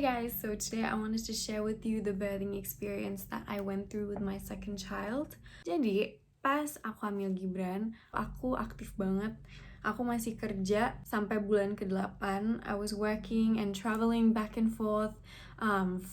Hi guys, so today I wanted to share with you the birthing experience that I went through with my second child. Jadi, pas aku hamil Gibran, aku aktif banget. Aku masih kerja sampai bulan ke-8. I was working and traveling back and forth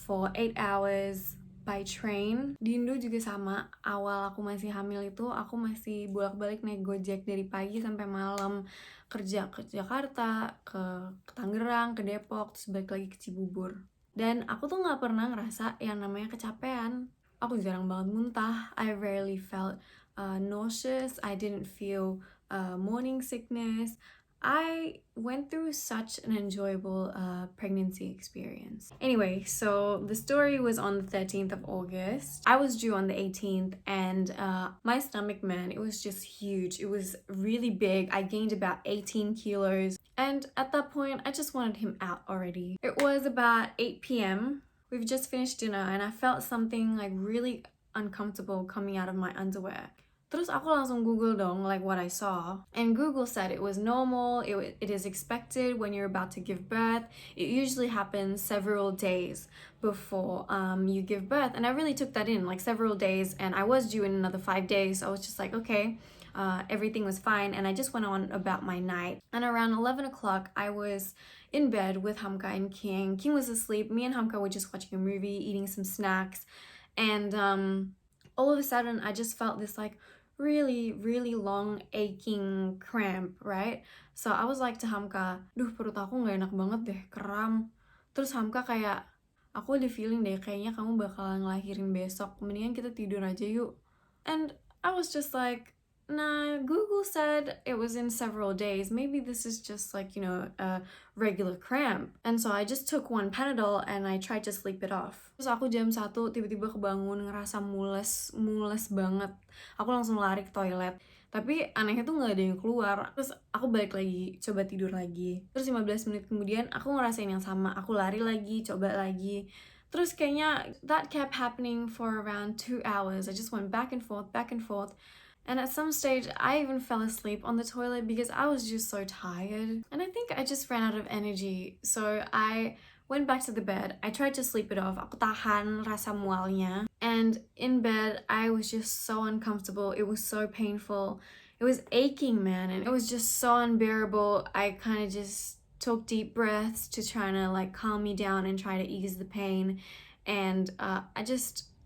for 8 hours by train. Di Indo juga sama, awal aku masih hamil itu aku masih bolak-balik naik Gojek dari pagi sampai malam, kerja ke Jakarta, ke Tangerang, ke Depok, terus balik lagi ke Cibubur. Dan aku tuh gak pernah ngerasa yang namanya kecapean. Aku jarang banget muntah. I rarely felt nauseous. I didn't feel morning sickness. I went through such an enjoyable pregnancy experience. Anyway, so the story was on the 13th of August. I was due on the 18th, and my stomach, man, it was just huge. It was really big. I gained about 18 kilos. And at that point, I just wanted him out already. It was about 8 p.m. We've just finished dinner, and I felt something like really uncomfortable coming out of my underwear. Terus aku langsung Google dong, like what I saw. And Google said it was normal, it is expected when you're about to give birth. It usually happens several days before you give birth. And I really took that in, like several days. And I was due in another 5 days. So I was just like, okay, everything was fine. And I just went on about my night. And around 11 o'clock, I was in bed with Hamka and King. King was asleep. Me and Hamka were just watching a movie, eating some snacks. And all of a sudden, I just felt this like really long aching cramp, right? So I was like to Hamka, duh perut aku gak enak banget deh, kram. Terus Hamka kayak, aku ada feeling deh kayaknya kamu bakalan ngelahirin besok, mendingan kita tidur aja yuk. And I was just like, nah, Google said it was in several days. Maybe this is just like, you know, a regular cramp. And so I just took one Panadol and I tried to sleep it off. Terus aku jam 1 tiba-tiba kebangun ngerasa mules banget. Aku langsung lari ke toilet. Tapi anehnya tuh gak ada yang keluar. Terus aku balik lagi, coba tidur lagi. Terus 15 menit kemudian aku ngerasain yang sama. Aku lari lagi, coba lagi. Terus kayaknya that kept happening for around 2 hours. I just went back and forth. And at some stage, I even fell asleep on the toilet because I was just so tired. And I think I just ran out of energy. So I went back to the bed. I tried to sleep it off. Aku tahan rasa mualnya. And in bed, I was just so uncomfortable. It was so painful. It was aching, man. And it was just so unbearable. I kind of just took deep breaths to try to like calm me down and try to ease the pain. And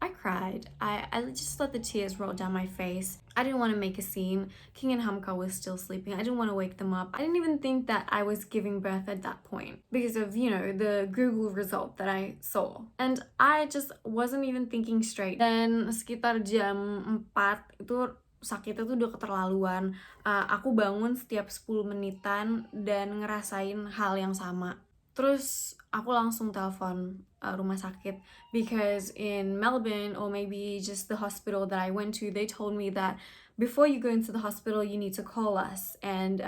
I cried. I just let the tears roll down my face. I didn't want to make a scene. King and Hamka was still sleeping. I didn't want to wake them up. I didn't even think that I was giving birth at that point because of, you know, the Google result that I saw. And I just wasn't even thinking straight. Dan sekitar jam 4 itu sakitnya tuh udah keterlaluan. Aku bangun setiap 10 menitan dan ngerasain hal yang sama. Terus aku langsung telepon rumah sakit because in Melbourne or maybe just the hospital that I went to, they told me that before you go into the hospital you need to call us and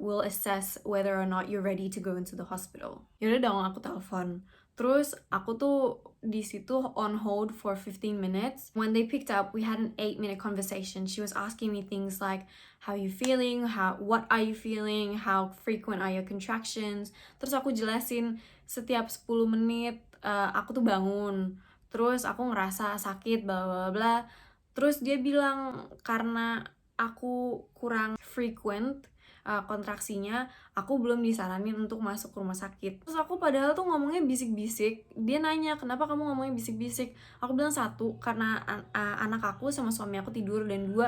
we'll assess whether or not you're ready to go into the hospital. Yaudah dong, aku telepon. Terus aku tuh di situ on hold for 15 minutes. When they picked up, we had an 8-minute conversation. She was asking me things like, how are you feeling? What are you feeling? How frequent are your contractions? Terus aku jelasin setiap 10 menit aku tuh bangun. Terus aku ngerasa sakit, bla bla bla. Terus dia bilang karena aku kurang frequent kontraksinya, aku belum disaranin untuk masuk rumah sakit. Terus aku padahal tuh ngomongnya bisik-bisik. Dia nanya, kenapa kamu ngomongnya bisik-bisik? Aku bilang 1, karena anak aku sama suami aku tidur, dan 2,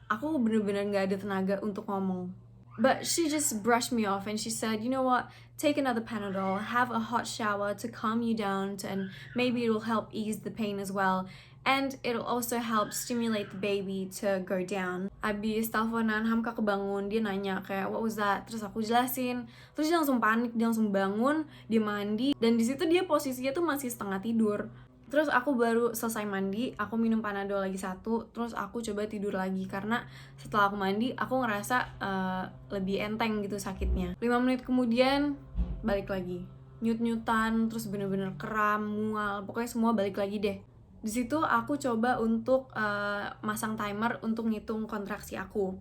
aku bener-bener gak ada tenaga untuk ngomong. But she just brushed me off and she said, you know what, take another Panadol, have a hot shower to calm you down, and maybe it will help ease the pain as well. And it'll also help stimulate the baby to go down. Abis teleponan, Hamka kebangun, dia nanya kayak, what was that? Terus aku jelasin, terus dia langsung panik, dia langsung bangun, dia mandi, dan di situ dia posisinya tuh masih setengah tidur. Terus aku baru selesai mandi, aku minum Panadol lagi 1, terus aku coba tidur lagi karena setelah aku mandi, aku ngerasa lebih enteng gitu sakitnya. 5 menit kemudian, balik lagi. Nyut-nyutan, terus bener-bener kram, mual, pokoknya semua balik lagi deh. Di situ aku coba untuk masang timer untuk ngitung kontraksi aku.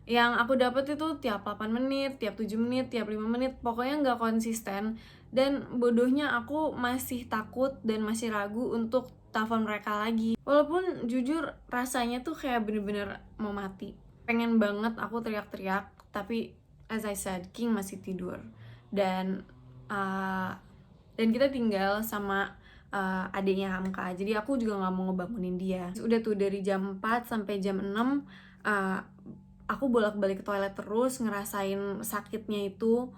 Yang aku dapet itu tiap 8 menit, tiap 7 menit, tiap 5 menit, pokoknya nggak konsisten. Dan bodohnya aku masih takut dan masih ragu untuk telepon mereka lagi. Walaupun jujur rasanya tuh kayak bener-bener mau mati. Pengen banget aku teriak-teriak, tapi as I said, King masih tidur. Dan dan kita tinggal sama adiknya Hamka, jadi aku juga nggak mau ngebangunin dia. Udah tuh dari jam 4 sampai jam 6 aku bolak-balik ke toilet terus, ngerasain sakitnya itu.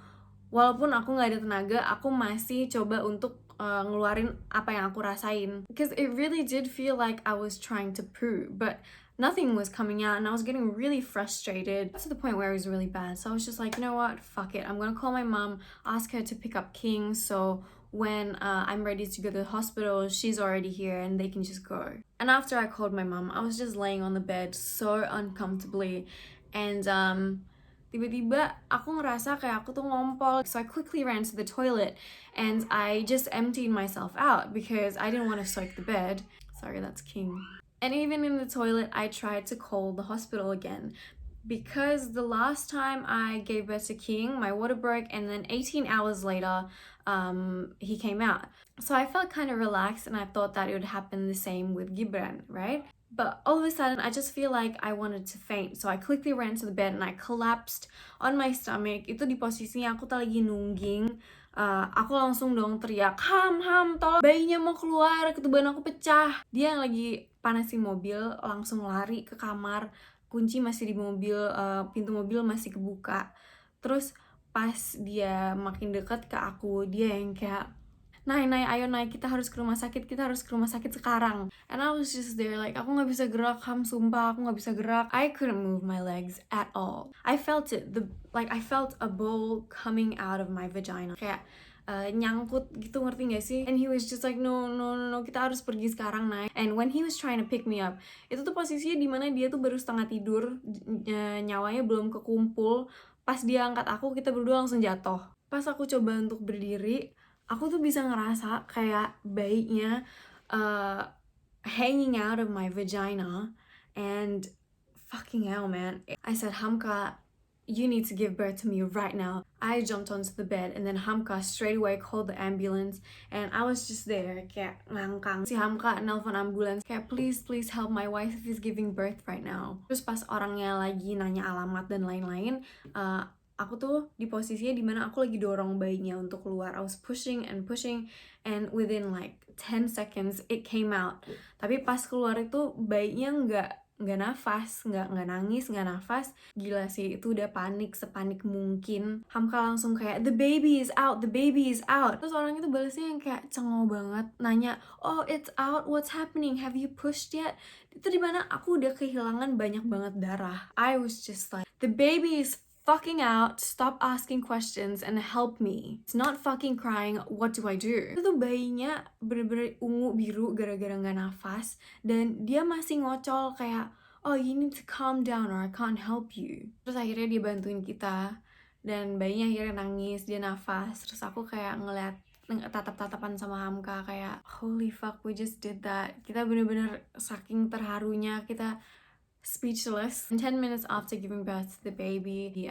Walaupun aku nggak ada tenaga, aku masih coba untuk ngeluarin apa yang aku rasain. Because it really did feel like I was trying to poo, but nothing was coming out, and I was getting really frustrated to the point where it was really bad. So I was just like, you know what, fuck it. I'm gonna call my mom, ask her to pick up King, so when I'm ready to go to the hospital, she's already here and they can just go. And after I called my mom, I was just laying on the bed so uncomfortably, and tiba-tiba aku ngerasa kayak aku tuh ngompol. So I quickly ran to the toilet and I just emptied myself out because I didn't want to soak the bed. Sorry, that's King. And even in the toilet, I tried to call the hospital again, because the last time I gave birth to King, my water broke, and then 18 hours later, he came out. So I felt kind of relaxed, and I thought that it would happen the same with Gibran, right? But all of a sudden, I just feel like I wanted to faint. So I quickly ran to the bed and I collapsed on my stomach. Itu di posisinya aku tuh lagi nungging. Aku langsung dong teriak, Ham, tolong, bayinya mau keluar, ketuban aku pecah. Dia yang lagi panasin mobil langsung lari ke kamar, kunci masih di mobil, pintu mobil masih kebuka. Terus pas dia makin dekat ke aku, dia yang kayak, Naya, ayo Naya, kita harus ke rumah sakit sekarang. And I was just there like, aku nggak bisa gerak, sumpah aku nggak bisa gerak. I couldn't move my legs at all. I felt it, I felt a ball coming out of my vagina, kayak nyangkut gitu, ngerti gak sih? And he was just like, no, kita harus pergi sekarang, Naya. And when he was trying to pick me up, itu tuh posisinya dimana dia tuh baru setengah tidur, nyawanya belum kekumpul. Pas dia angkat aku, kita berdua langsung jatuh. Pas aku coba untuk berdiri, aku tuh bisa ngerasa kayak bayinya hanging out of my vagina, and fucking hell, man. I said, Hamka, you need to give birth to me right now. I jumped onto the bed, and then Hamka straight away called the ambulance, and I was just there kayak ngangkang. Si Hamka nelpon ambulans kayak, please help, my wife is giving birth right now. Terus pas orangnya lagi nanya alamat dan lain-lain, aku tuh di posisinya dimana aku lagi dorong bayinya untuk keluar. I was pushing, and within like 10 seconds it came out. Tapi pas keluar itu bayinya nggak nafas, nggak nangis, nggak nafas. Gila sih, itu udah panik, sepanik mungkin. Hamka langsung kayak, the baby is out. Terus orang itu balasnya yang kayak cengol banget, nanya, oh it's out, what's happening, have you pushed yet? Itu dimana aku udah kehilangan banyak banget darah. I was just like, the baby is fucking out, stop asking questions and help me. It's not fucking crying, what do I do? Itu tuh bayinya bener-bener ungu biru gara-gara gak nafas, dan dia masih ngocol kayak, oh you need to calm down or I can't help you. Terus akhirnya dia bantuin kita, dan bayinya akhirnya nangis, dia nafas. Terus aku kayak ngeliat tatap-tatapan sama Hamka kayak, holy fuck, we just did that. Kita bener-bener saking terharunya, kita speechless. And 10 minutes after giving birth to the baby, the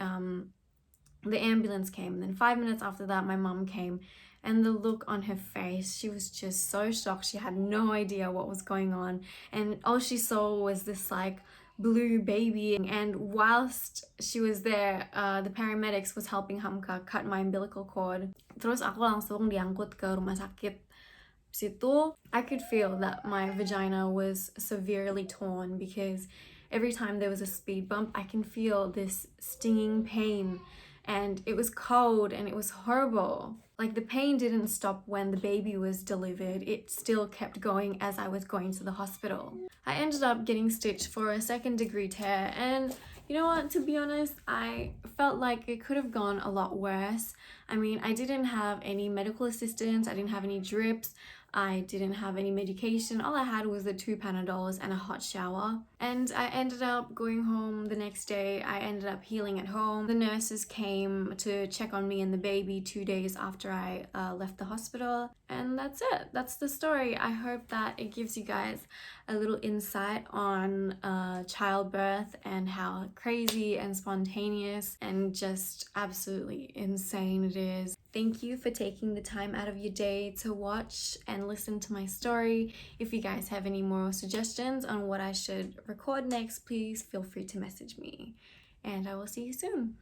ambulance came. And then 5 minutes after that, my mom came. And the look on her face, she was just so shocked. She had no idea what was going on. And all she saw was this like blue baby. And whilst she was there, the paramedics was helping Hamka cut my umbilical cord. Terus aku langsung diangkut ke rumah sakit. Situ, I could feel that my vagina was severely torn, because every time there was a speed bump, I can feel this stinging pain, and it was cold and it was horrible. Like, the pain didn't stop when the baby was delivered, it still kept going as I was going to the hospital. I ended up getting stitched for a 2nd-degree tear, and you know what, to be honest, I felt like it could have gone a lot worse. I mean, I didn't have any medical assistance, I didn't have any drips, I didn't have any medication. All I had was the 2 Panadols and a hot shower. And I ended up going home the next day. I ended up healing at home. The nurses came to check on me and the baby 2 days after I left the hospital. And that's it. That's the story. I hope that it gives you guys a little insight on childbirth and how crazy and spontaneous and just absolutely insane it is. Thank you for taking the time out of your day to watch and listen to my story. If you guys have any more suggestions on what I should record next, please feel free to message me. And I will see you soon.